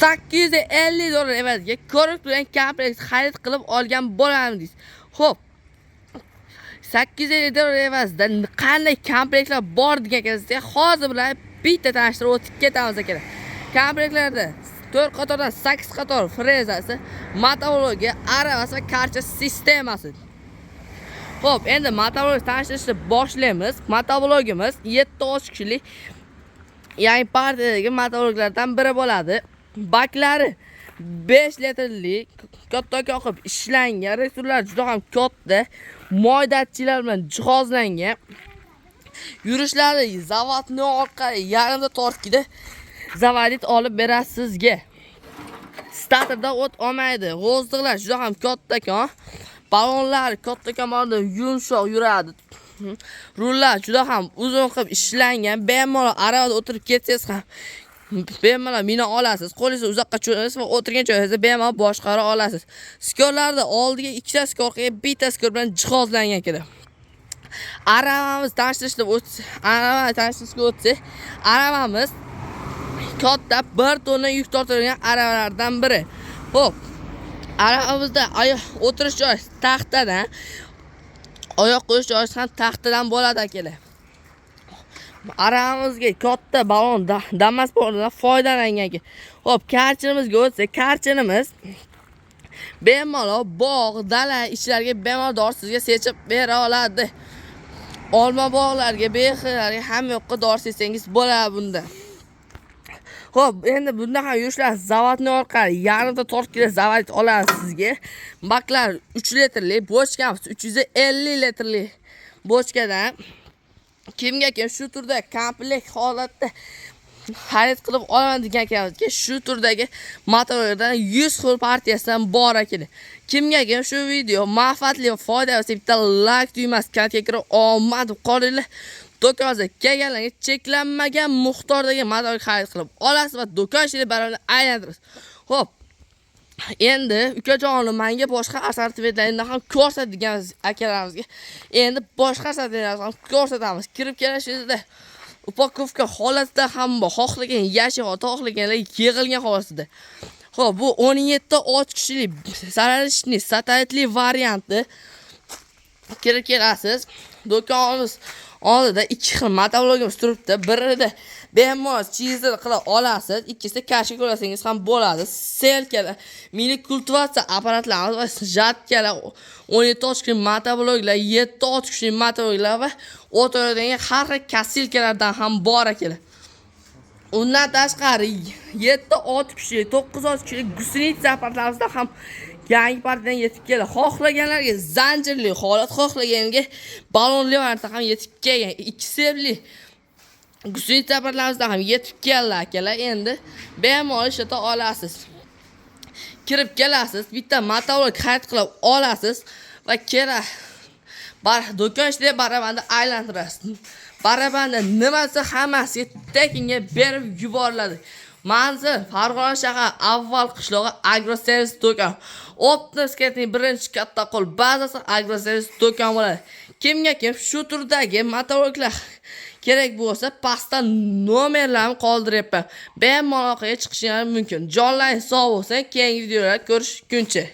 $850 evaziga ko'rib turgan kompleks xarid qilib olgan bo'lamdingiz. Xo'p. $850 evazida qanday komplektlar bor degan ekansiz, hozir bilan bitta tanishtirib o'tib ketamiz aka. Komplektlarda 4 qatordan 8 qator frezasi, motovologiya, aravasi va karcha sistemasi. Xo'p, endi motovologiya tanishtirishni boshlaymiz. Motovologimiz 7 kishilik yangi partiyadagi motovloglardan biri bo'ladi. Baklari 5 litrlik, katta oqib ishlangan, resurlar juda ham katta, moydatchilar bilan jihozlangan. Yurishlari zavodni orqali yarimta tortkida zavodit olib berasiz sizga. Starterda o't olmaydi. G'o'zdiqlar juda ham kattakon. Balonlar kattakon, yumshoq yuradi. Rullar juda ham uzun qilib ishlangan. Bemalol aravada o'tirib ketsangiz ham bemalol mina olasiz. Qo'lingizni uzoqqa cho'zasiz va o'tirgan joyingizda bemalol boshqara olasiz. Skorlarda oldiga 2 ta skor, orqaga 1 ta skor bilan jihozlangan ekan. Aravamiz tanishtirishga o'tsak, aravamiz katta 1 tonna yuk tortadigan aravalardan biri. Xo'p, aravamizda o'tirish joyi taxtadan, oyoq qo'yish joyi ham taxtadan bo'ladi akalar. Aravamizga katta balon damas bordan foydalangan. Xo'p, karchinimizga o'tsak, karchinimiz bemalol bog', dala ishlarga bemalol dorsizga sechib bera oladi. Olma bog'larga, bexlarga hamma yoqqa dors etsangiz bo'ladi bunda. Xo'p, endi bunda ham yurishlar zavodni orqali yarimta tortkida zavodit olasiz sizga. Baklar 3 litrlik, bochkamiz 350 litrlik bochkadan kimga shu turda komplekt holatda xarid qilib olaman degan ekanmizga, shu turdagi motorlardan 100 xil partiyasidan bor ekan. Kimga shu video manfaatli va foydali bo'lsa, bitta like tugmasi kalitga kirib omad qolinglar. Do'konga kelganlarga cheklanmagan miqdordagi motorlar xarid qilib olasiz va do'kon ishini barobar aylantirasiz. Xo'p. Endi ukajonim menga boshqa assortimentlarni ham ko'rsatadigan akalarimizga endi boshqa assortimentlarni ham ko'rsatamiz. Kirib kelishingizda upakovka holatda ham bor, xohlagan yashil, xohlaganlar yig'ilgan holatda. Xo'p, bu 17 kishilik saralishli satelitli varianti. Kirib kelasiz. Do'konimiz oldida 2 xil motovlogimiz turibdi. Birida bemalol chizib qila olasiz, ikkisida kashka ko'rasangiz ham bo'ladi. Selkalar, mini kultivatsiya apparatlarimiz va jatkalar, 17 kishilik motovloglar, 7 kishilik motovloglar va o'tiradigan har xil kasilkalardan ham bor ekan. Undan tashqari 7 kishilik, 9 kishilik gusnitsa apparatlarimizda ham yangi partiyadan yetib keldi. Xohlaganlarga zanjirli holat, xohlaganiga balonli variantda ham yetib kelgan. 2 sevli gusnitsa apparatlarimizda ham yetib keldi akalar. Endi bemalol ishlata olasiz. Kirib kelasiz, bitta motovlog xarid qilib olasiz va kerak do'kon ishida barabanda aylantirasiz. Barabanda nimasi hammasi tekinga berib yuboriladi. Manzil Farg'ona shahar avval qishlog'i agroservis do'kon. Optsketning birinchi katta qo'l bazasi agroservis do'kon bo'ladi. Kimga shu turdagi motovloglar kerak bo'lsa, pastda nomerlarni qoldiryapman. Bemalol chiqishingiz mumkin. Jonlaring sog' bo'lsin, keyingi videolarda ko'rishguncha.